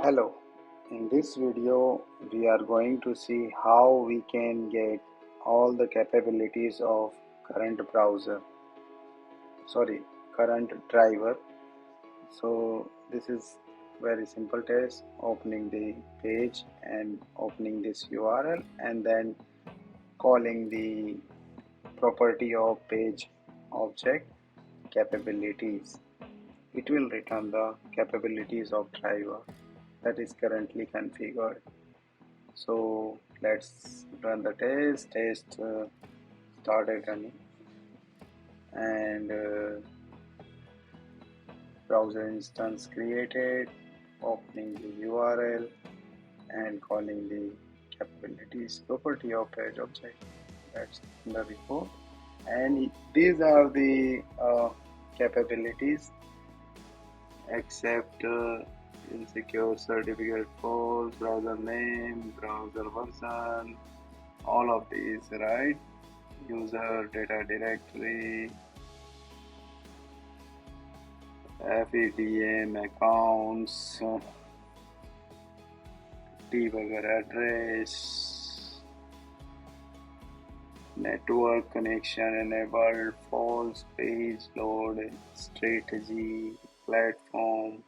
Hello, in this video we are going to see how we can get all the capabilities of current browser, current driver. So this is very simple test, opening the page and opening this URL and then calling the property of page object capabilities. It will return the capabilities of driver that is currently configured. So let's run the test started running, and browser instance created, opening the URL and calling the capabilities property of page object. That's the report, and these are the capabilities: accept insecure certificate false, browser name, browser version, all of these, right? User data directory, FEDM accounts, debugger address, network connection enabled, false page load strategy, platform,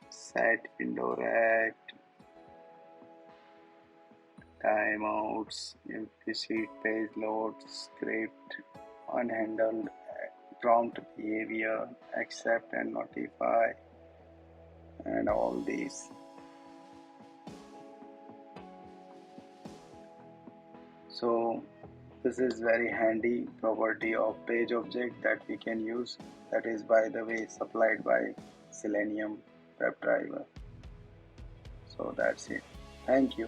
set window rect, timeouts, implicit page load script, unhandled prompt behavior, accept and notify, and all these. So this is very handy property of page object that we can use, that is, by the way, supplied by Selenium Webdriver. So that's it. Thank you.